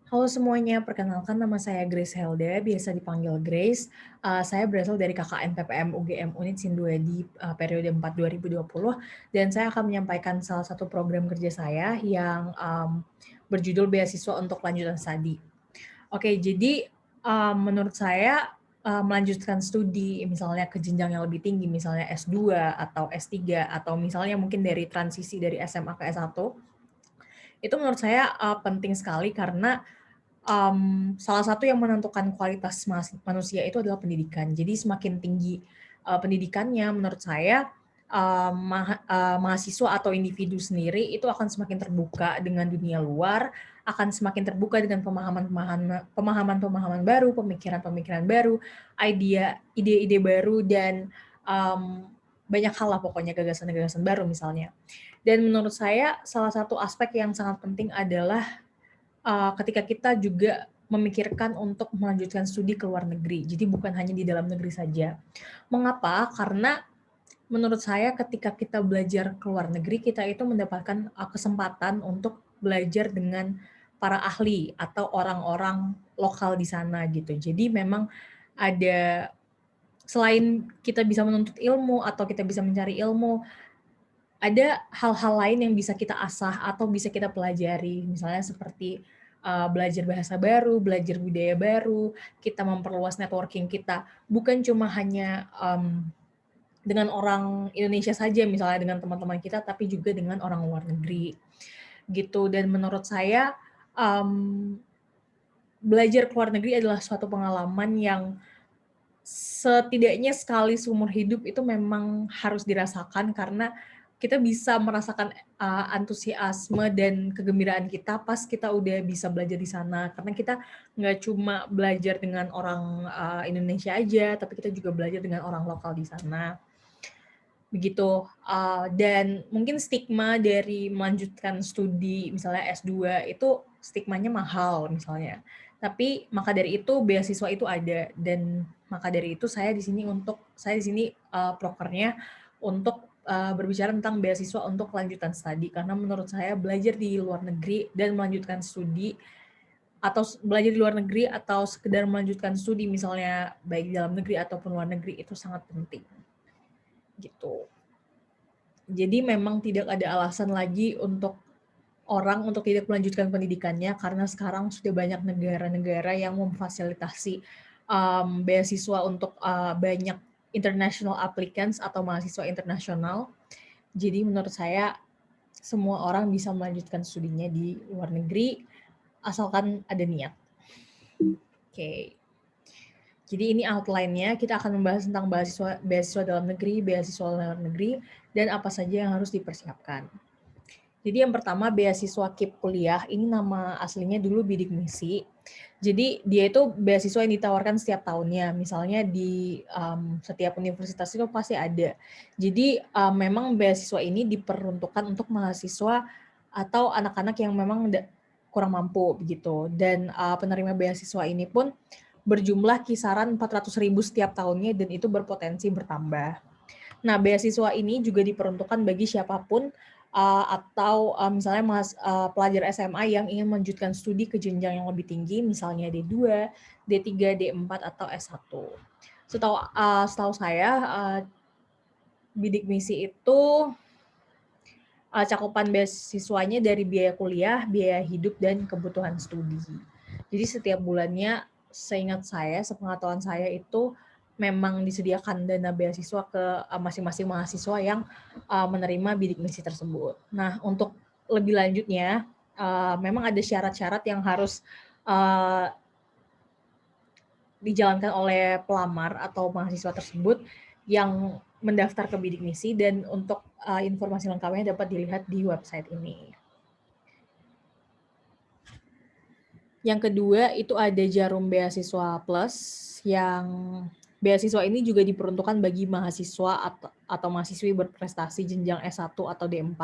Halo semuanya, perkenalkan nama saya Grace Helda, biasa dipanggil Grace. Saya berasal dari KKN PPM UGM Unit Sin 2 di periode 4 2020 dan saya akan menyampaikan salah satu program kerja saya yang berjudul Beasiswa untuk Lanjutan Studi. Oke, jadi menurut saya melanjutkan studi misalnya ke jenjang yang lebih tinggi, misalnya S2 atau S3 atau misalnya mungkin dari transisi dari SMA ke S1, itu menurut saya penting sekali karena salah satu yang menentukan kualitas manusia itu adalah pendidikan. Jadi semakin tinggi pendidikannya menurut saya, mahasiswa atau individu sendiri itu akan semakin terbuka dengan dunia luar, akan semakin terbuka dengan pemahaman-pemahaman baru, pemikiran-pemikiran baru, ide-ide baru dan, banyak hal lah pokoknya gagasan-gagasan baru misalnya. Dan menurut saya salah satu aspek yang sangat penting adalah ketika kita juga memikirkan untuk melanjutkan studi ke luar negeri. Jadi bukan hanya di dalam negeri saja. Mengapa? Karena menurut saya ketika kita belajar ke luar negeri, kita itu mendapatkan kesempatan untuk belajar dengan para ahli atau orang-orang lokal di sana gitu. Jadi memang ada selain kita bisa menuntut ilmu atau kita bisa mencari ilmu, ada hal-hal lain yang bisa kita asah atau bisa kita pelajari, misalnya seperti belajar bahasa baru, belajar budaya baru, kita memperluas networking kita, bukan cuma hanya dengan orang Indonesia saja, misalnya dengan teman-teman kita, tapi juga dengan orang luar negeri, gitu. Dan menurut saya belajar ke luar negeri adalah suatu pengalaman yang setidaknya sekali seumur hidup itu memang harus dirasakan karena kita bisa merasakan, antusiasme dan kegembiraan kita pas kita udah bisa belajar di sana. Karena kita nggak cuma belajar dengan orang, Indonesia aja, tapi kita juga belajar dengan orang lokal di sana. Begitu, dan mungkin stigma dari melanjutkan studi misalnya S2 itu stigmanya mahal misalnya. Tapi maka dari itu beasiswa itu ada dan maka dari itu saya di sini prokernya untuk, berbicara tentang beasiswa untuk lanjutan studi karena menurut saya belajar di luar negeri dan melanjutkan studi atau belajar di luar negeri atau sekedar melanjutkan studi misalnya baik di dalam negeri ataupun luar negeri itu sangat penting, gitu. Jadi memang tidak ada alasan lagi untuk orang untuk tidak melanjutkan pendidikannya karena sekarang sudah banyak negara-negara yang memfasilitasi, beasiswa untuk, banyak international applicants atau mahasiswa internasional. Jadi menurut saya semua orang bisa melanjutkan studinya di luar negeri asalkan ada niat. Oke. Jadi ini outline-nya, kita akan membahas tentang beasiswa beasiswa dalam negeri, beasiswa luar negeri, dan apa saja yang harus dipersiapkan. Jadi yang pertama beasiswa KIP kuliah, ini nama aslinya dulu bidik misi. Jadi dia itu beasiswa yang ditawarkan setiap tahunnya, misalnya di setiap universitas itu pasti ada. Jadi memang beasiswa ini diperuntukkan untuk mahasiswa atau anak-anak yang memang kurang mampu begitu. Dan penerima beasiswa ini pun berjumlah kisaran 400.000 setiap tahunnya dan itu berpotensi bertambah. Nah, beasiswa ini juga diperuntukkan bagi siapapun atau misalnya pelajar SMA yang ingin melanjutkan studi ke jenjang yang lebih tinggi, misalnya D2, D3, D4 atau S1. Setahu saya bidik misi itu cakupan beasiswanya dari biaya kuliah, biaya hidup dan kebutuhan studi. Jadi setiap bulannya seingat saya, sepengetahuan saya itu memang disediakan dana beasiswa ke masing-masing mahasiswa yang menerima bidik misi tersebut. Nah, untuk lebih lanjutnya, memang ada syarat-syarat yang harus dijalankan oleh pelamar atau mahasiswa tersebut yang mendaftar ke bidik misi dan untuk informasi lengkapnya dapat dilihat di website ini. Yang kedua itu ada Jarum Beasiswa Plus yang beasiswa ini juga diperuntukkan bagi mahasiswa atau mahasiswi berprestasi jenjang S1 atau D4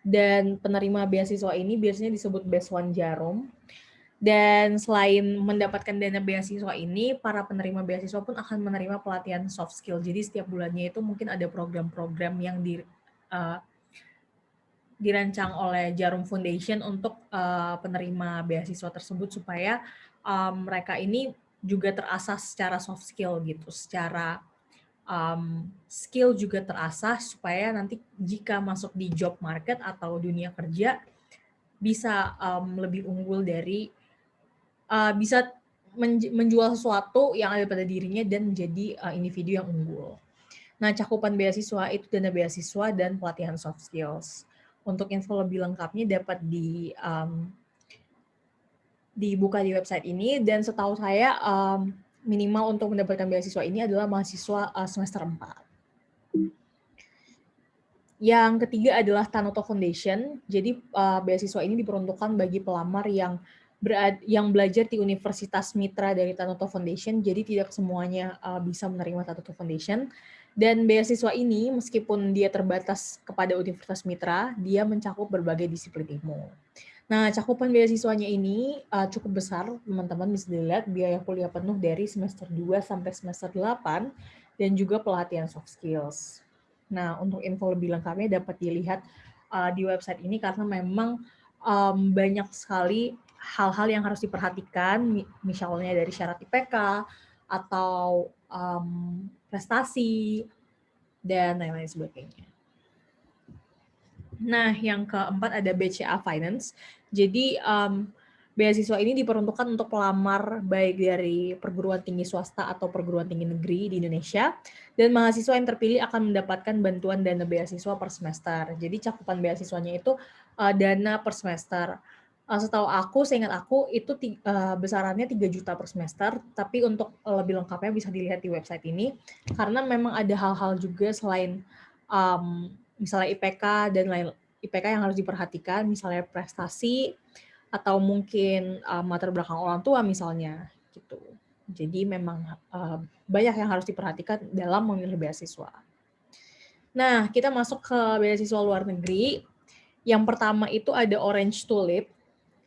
dan penerima beasiswa ini biasanya disebut Beasiswa Jarum. Dan selain mendapatkan dana beasiswa ini, para penerima beasiswa pun akan menerima pelatihan soft skill. Jadi setiap bulannya itu mungkin ada program-program yang dirancang oleh Jarum Foundation untuk penerima beasiswa tersebut supaya mereka ini juga terasah secara soft skill gitu, secara skill juga terasah supaya nanti jika masuk di job market atau dunia kerja bisa lebih unggul dari bisa menjual sesuatu yang ada pada dirinya dan menjadi individu yang unggul. Nah, cakupan beasiswa itu dana beasiswa dan pelatihan soft skills. Untuk info lebih lengkapnya dapat dibuka di website ini, dan setahu saya minimal untuk mendapatkan beasiswa ini adalah mahasiswa semester 4. Yang ketiga adalah Tanoto Foundation. Jadi beasiswa ini diperuntukkan bagi pelamar yang belajar di Universitas Mitra dari Tanoto Foundation. Jadi tidak semuanya bisa menerima Tanoto Foundation. Dan beasiswa ini meskipun dia terbatas kepada Universitas Mitra, dia mencakup berbagai disiplin ilmu. Nah, cakupan beasiswanya ini cukup besar, teman-teman bisa dilihat biaya kuliah penuh dari semester 2 sampai semester 8 dan juga pelatihan soft skills. Nah, untuk info lebih lengkapnya dapat dilihat di website ini karena memang banyak sekali hal-hal yang harus diperhatikan, misalnya dari syarat IPK atau prestasi dan lain-lain sebagainya. Nah, yang keempat ada BCA Finance. Jadi beasiswa ini diperuntukkan untuk pelamar baik dari perguruan tinggi swasta atau perguruan tinggi negeri di Indonesia, dan mahasiswa yang terpilih akan mendapatkan bantuan dana beasiswa per semester. Jadi cakupan beasiswanya itu dana per semester. Setahu aku, seingat aku itu besarannya 3 juta per semester, tapi untuk lebih lengkapnya bisa dilihat di website ini, karena memang ada hal-hal juga selain misalnya IPK dan lain IPK yang harus diperhatikan, misalnya prestasi atau mungkin latar belakang orang tua misalnya gitu. Jadi memang banyak yang harus diperhatikan dalam memilih beasiswa. Nah, kita masuk ke beasiswa luar negeri. Yang pertama itu ada Orange Tulip.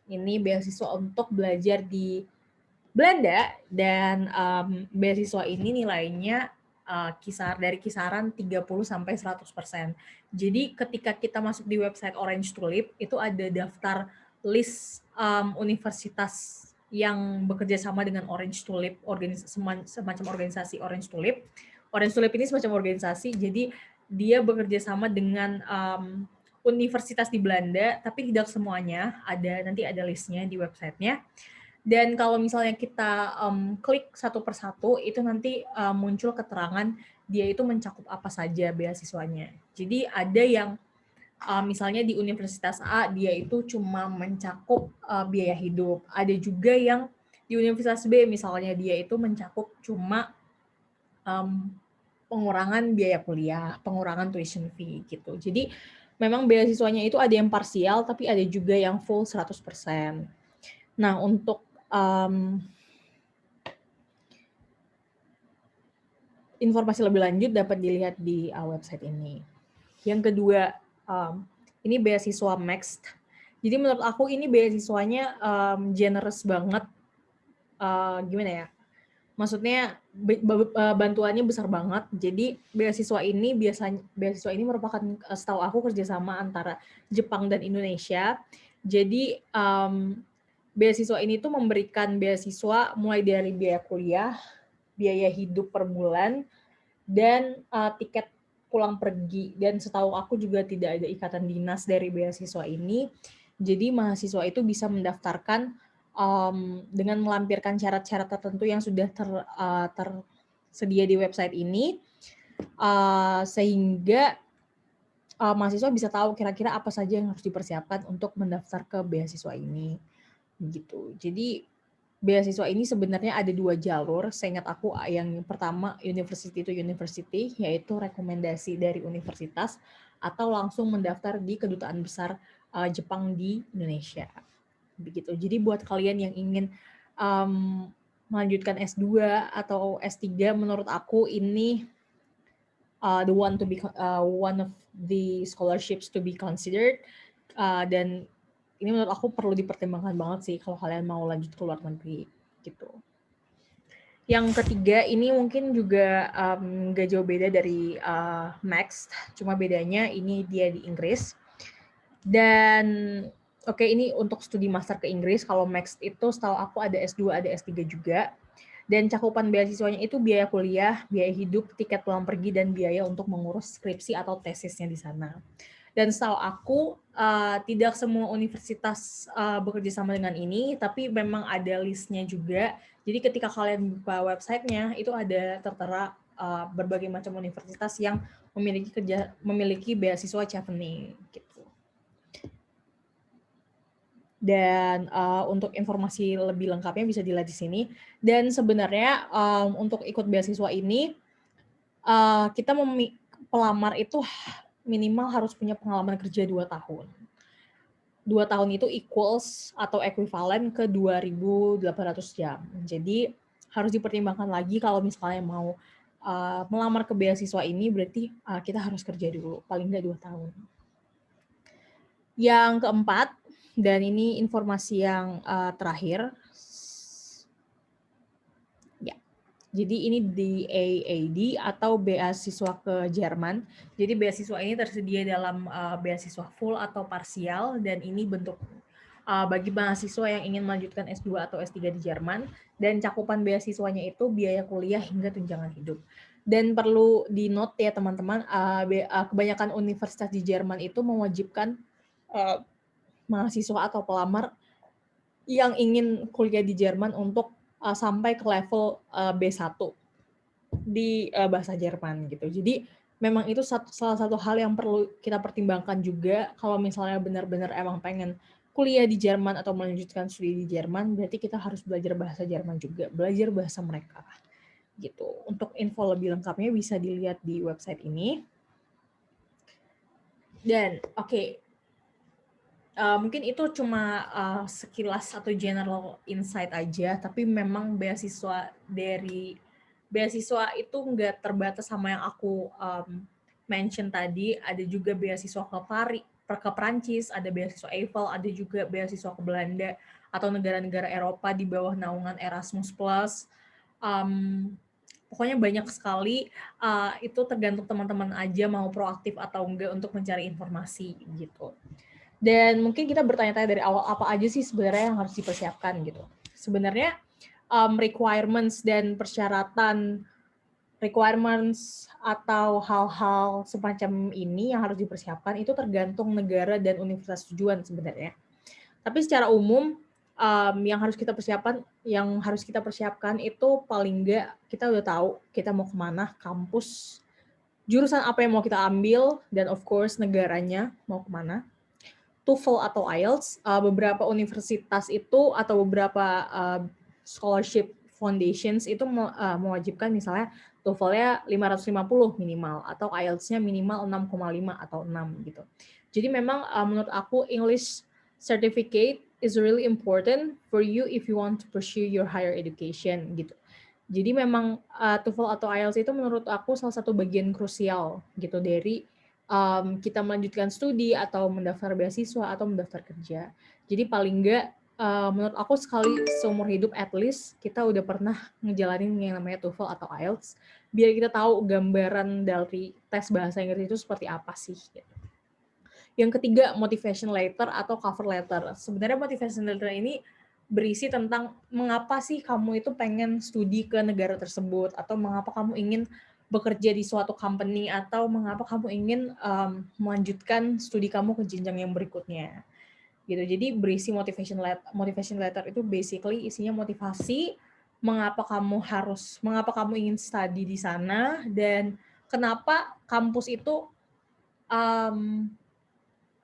Ini beasiswa untuk belajar di Belanda, dan beasiswa ini nilainya dari kisaran 30 sampai 100%. Jadi ketika kita masuk di website Orange Tulip, itu ada daftar list universitas yang bekerja sama dengan Orange Tulip, semacam organisasi Orange Tulip. Orange Tulip ini semacam organisasi, jadi dia bekerja sama dengan universitas di Belanda, tapi tidak semuanya, nanti ada listnya di websitenya. Dan kalau misalnya kita klik satu persatu, itu nanti muncul keterangan dia itu mencakup apa saja beasiswanya. Jadi ada yang misalnya di Universitas A, dia itu cuma mencakup biaya hidup. Ada juga yang di Universitas B, misalnya dia itu mencakup cuma pengurangan biaya kuliah, pengurangan tuition fee gitu. Jadi memang beasiswanya itu ada yang parsial, tapi ada juga yang full 100%. Nah, untuk informasi lebih lanjut dapat dilihat di website ini. Yang kedua, ini beasiswa Max. Jadi menurut aku ini beasiswanya generous banget. Gimana ya? Maksudnya bantuannya besar banget. Jadi beasiswa ini merupakan, setahu aku, kerjasama antara Jepang dan Indonesia. Jadi beasiswa ini tuh memberikan beasiswa mulai dari biaya kuliah, biaya hidup per bulan, dan tiket pulang pergi. Dan setahu aku juga tidak ada ikatan dinas dari beasiswa ini. Jadi mahasiswa itu bisa mendaftarkan dengan melampirkan syarat-syarat tertentu yang sudah tersedia di website ini, sehingga mahasiswa bisa tahu kira-kira apa saja yang harus dipersiapkan untuk mendaftar ke beasiswa ini. Gitu. Jadi beasiswa ini sebenarnya ada 2 jalur. Seingat aku yang pertama university to university, yaitu rekomendasi dari universitas atau langsung mendaftar di kedutaan besar Jepang di Indonesia. Begitu. Jadi buat kalian yang ingin melanjutkan S2 atau S3, menurut aku ini one of the scholarships to be considered, dan ini menurut aku perlu dipertimbangkan banget sih kalau kalian mau lanjut ke luar negeri gitu. Yang ketiga ini mungkin juga gak jauh beda dari Max, cuma bedanya ini dia di Inggris. Dan oke, ini untuk studi master ke Inggris. Kalau Max itu setahu aku ada S2, ada S3 juga. Dan cakupan beasiswanya itu biaya kuliah, biaya hidup, tiket pulang pergi, dan biaya untuk mengurus skripsi atau tesisnya di sana. Dan setahu aku tidak semua universitas bekerja sama dengan ini, tapi memang ada listnya juga. Jadi ketika kalian buka websitenya, itu ada tertera berbagai macam universitas yang memiliki beasiswa Chevening gitu. Dan untuk informasi lebih lengkapnya bisa dilihat di sini. Dan sebenarnya untuk ikut beasiswa ini kita pelamar itu minimal harus punya pengalaman kerja 2 tahun. 2 tahun itu equals atau ekuivalen ke 2.800 jam. Jadi harus dipertimbangkan lagi kalau misalnya mau melamar ke beasiswa ini, berarti kita harus kerja dulu, paling nggak 2 tahun. Yang keempat, dan ini informasi yang terakhir, ya. Jadi ini DAAD atau beasiswa ke Jerman. Jadi beasiswa ini tersedia dalam beasiswa full atau parsial, dan ini bentuk bagi mahasiswa yang ingin melanjutkan S2 atau S3 di Jerman, dan cakupan beasiswanya itu biaya kuliah hingga tunjangan hidup. Dan perlu di-note ya teman-teman, kebanyakan universitas di Jerman itu mewajibkan mahasiswa atau pelamar yang ingin kuliah di Jerman untuk sampai ke level B1 di bahasa Jerman gitu. Jadi memang itu salah satu hal yang perlu kita pertimbangkan juga kalau misalnya benar-benar emang pengen kuliah di Jerman atau melanjutkan studi di Jerman, berarti kita harus belajar bahasa Jerman juga, belajar bahasa mereka gitu. Untuk info lebih lengkapnya bisa dilihat di website ini. Dan oke, mungkin itu cuma sekilas atau general insight aja, tapi memang beasiswa itu nggak terbatas sama yang aku mention tadi. Ada juga beasiswa ke Prancis, ada beasiswa Eiffel, ada juga beasiswa ke Belanda atau negara-negara Eropa di bawah naungan Erasmus+. Pokoknya banyak sekali, itu tergantung teman-teman aja mau proaktif atau enggak untuk mencari informasi gitu. Dan mungkin kita bertanya-tanya dari awal, apa aja sih sebenarnya yang harus dipersiapkan gitu. Sebenarnya requirements dan persyaratan atau hal-hal semacam ini yang harus dipersiapkan itu tergantung negara dan universitas tujuan sebenarnya. Tapi secara umum yang harus kita persiapkan itu paling enggak kita udah tahu kita mau kemana, kampus, jurusan apa yang mau kita ambil, dan of course negaranya mau kemana. TOEFL atau IELTS, beberapa universitas itu atau beberapa scholarship foundations itu mewajibkan misalnya TOEFL-nya 550 minimal atau IELTS-nya minimal 6,5 atau 6 gitu. Jadi memang menurut aku English certificate is really important for you if you want to pursue your higher education gitu. Jadi memang TOEFL atau IELTS itu menurut aku salah satu bagian krusial gitu dari kita melanjutkan studi atau mendaftar beasiswa atau mendaftar kerja. Jadi paling enggak menurut aku sekali seumur hidup at least kita udah pernah ngejalanin yang namanya TOEFL atau IELTS biar kita tahu gambaran dari tes bahasa Inggris itu seperti apa sih gitu. Yang ketiga, motivation letter atau cover letter. Sebenarnya motivation letter ini berisi tentang mengapa sih kamu itu pengen studi ke negara tersebut, atau mengapa kamu ingin bekerja di suatu company, atau mengapa kamu ingin melanjutkan studi kamu ke jenjang yang berikutnya. Gitu. Jadi berisi motivation letter itu basically isinya motivasi mengapa kamu ingin studi di sana, dan kenapa kampus itu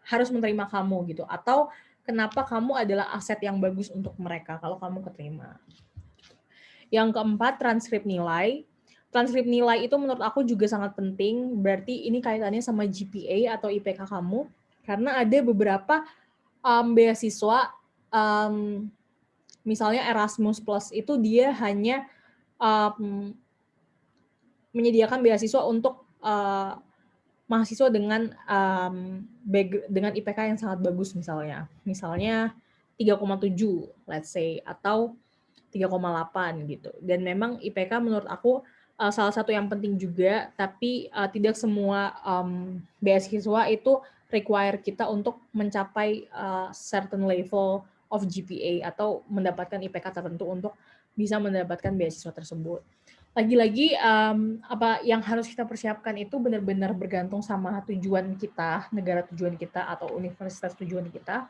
harus menerima kamu gitu, atau kenapa kamu adalah aset yang bagus untuk mereka kalau kamu keterima. Yang keempat, transkrip nilai. Transkrip nilai itu menurut aku juga sangat penting, berarti ini kaitannya sama GPA atau IPK kamu, karena ada beberapa beasiswa, misalnya Erasmus Plus itu dia hanya menyediakan beasiswa untuk mahasiswa dengan IPK yang sangat bagus misalnya 3,7 let's say atau 3,8 gitu. Dan memang IPK menurut aku salah satu yang penting juga, tapi tidak semua beasiswa itu require kita untuk mencapai certain level of GPA atau mendapatkan IPK tertentu untuk bisa mendapatkan beasiswa tersebut. Lagi-lagi apa yang harus kita persiapkan itu benar-benar bergantung sama tujuan kita, negara tujuan kita atau universitas tujuan kita.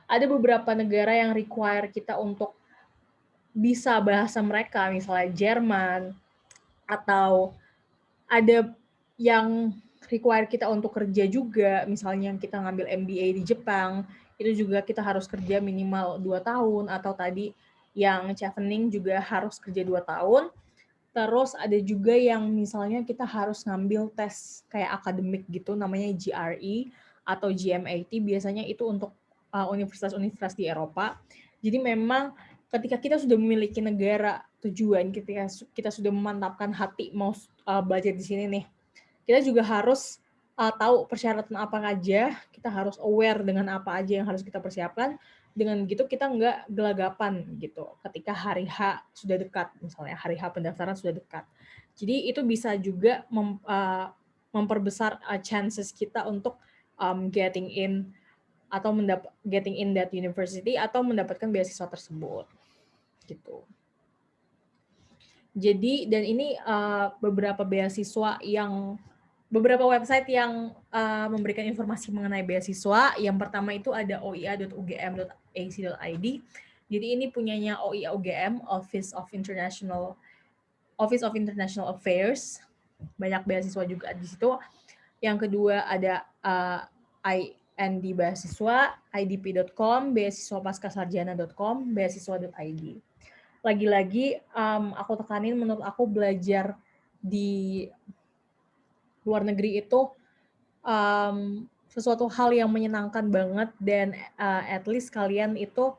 Ada beberapa negara yang require kita untuk bisa bahasa mereka, misalnya Jerman, atau ada yang require kita untuk kerja juga, misalnya kita ngambil MBA di Jepang, itu juga kita harus kerja minimal 2 tahun, atau tadi yang chevening juga harus kerja 2 tahun. Terus ada juga yang misalnya kita harus ngambil tes kayak akademik gitu, namanya GRE atau GMAT, biasanya itu untuk universitas-universitas di Eropa. Jadi memang ketika kita sudah memiliki negara tujuan, ketika kita sudah memantapkan hati mau belajar di sini nih, kita juga harus tahu persyaratan apa aja, kita harus aware dengan apa aja yang harus kita persiapkan. Dengan gitu kita nggak gelagapan gitu ketika hari H sudah dekat, misalnya hari H pendaftaran sudah dekat. Jadi itu bisa juga memperbesar chances kita untuk getting in atau getting in that university atau mendapatkan beasiswa tersebut gitu. Jadi dan ini beberapa website yang memberikan informasi mengenai beasiswa. Yang pertama itu ada oia.ugm.ac.id. Jadi ini punyanya OIA UGM, Office of International Affairs. Banyak beasiswa juga di situ. Yang kedua ada IND Beasiswa, idp.com, beasiswapaskasarjana.com, beasiswa.id. Lagi-lagi aku tekanin, menurut aku belajar di luar negeri itu sesuatu hal yang menyenangkan banget, dan at least kalian itu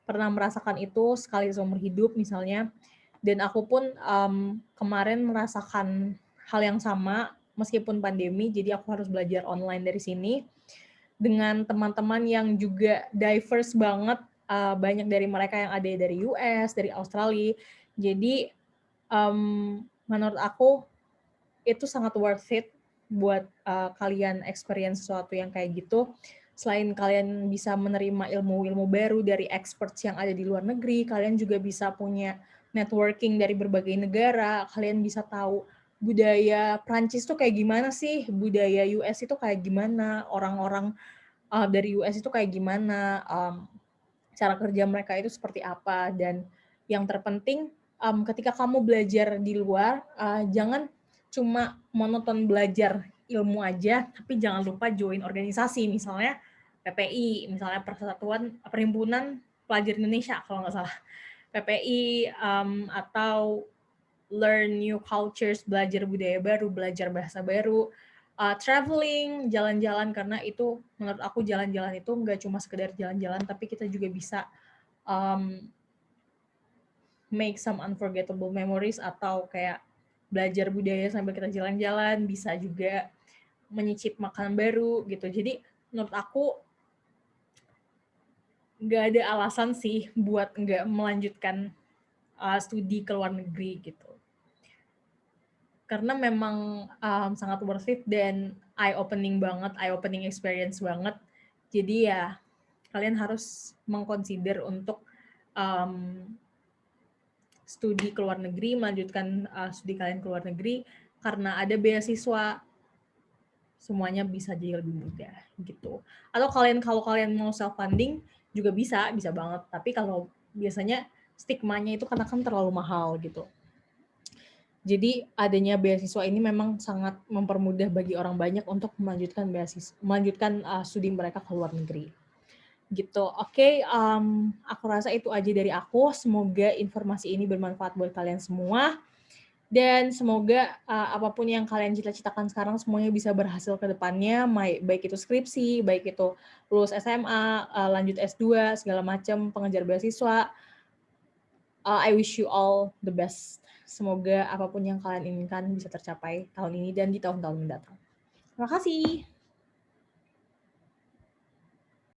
pernah merasakan itu sekali seumur hidup misalnya. Dan aku pun kemarin merasakan hal yang sama meskipun pandemi, jadi aku harus belajar online dari sini dengan teman-teman yang juga diverse banget, banyak dari mereka yang ada dari US, dari Australia. Jadi menurut aku itu sangat worth it buat kalian experience sesuatu yang kayak gitu. Selain kalian bisa menerima ilmu-ilmu baru dari experts yang ada di luar negeri, kalian juga bisa punya networking dari berbagai negara, kalian bisa tahu budaya Prancis tuh kayak gimana sih, budaya US itu kayak gimana, orang-orang dari US itu kayak gimana, cara kerja mereka itu seperti apa. Dan yang terpenting ketika kamu belajar di luar, jangan cuma monoton belajar ilmu aja, tapi jangan lupa join organisasi, misalnya PPI, misalnya Perhimpunan Pelajar Indonesia kalau nggak salah, PPI, atau learn new cultures, belajar budaya baru, belajar bahasa baru, traveling, jalan-jalan, karena itu menurut aku jalan-jalan itu nggak cuma sekedar jalan-jalan, tapi kita juga bisa make some unforgettable memories, atau kayak belajar budaya sambil kita jalan-jalan, bisa juga menyicip makanan baru gitu. Jadi menurut aku nggak ada alasan sih buat nggak melanjutkan studi ke luar negeri gitu. Karena memang sangat worth it dan eye-opening experience banget. Jadi ya kalian harus mengconsider untuk studi ke luar negeri, melanjutkan studi kalian ke luar negeri, karena ada beasiswa, semuanya bisa jadi lebih mudah gitu. Atau kalau kalian mau self funding juga bisa banget. Tapi kalau biasanya stigmanya itu karena kan terlalu mahal gitu. Jadi adanya beasiswa ini memang sangat mempermudah bagi orang banyak untuk melanjutkan studi mereka ke luar negeri. Gitu. Oke, aku rasa itu aja dari aku. Semoga informasi ini bermanfaat buat kalian semua. Dan semoga apapun yang kalian cita-citakan sekarang semuanya bisa berhasil ke depannya, baik itu skripsi, baik itu lulus SMA, lanjut S2, segala macam, pengejar beasiswa. I wish you all the best. Semoga apapun yang kalian inginkan bisa tercapai tahun ini dan di tahun-tahun mendatang. Terima kasih.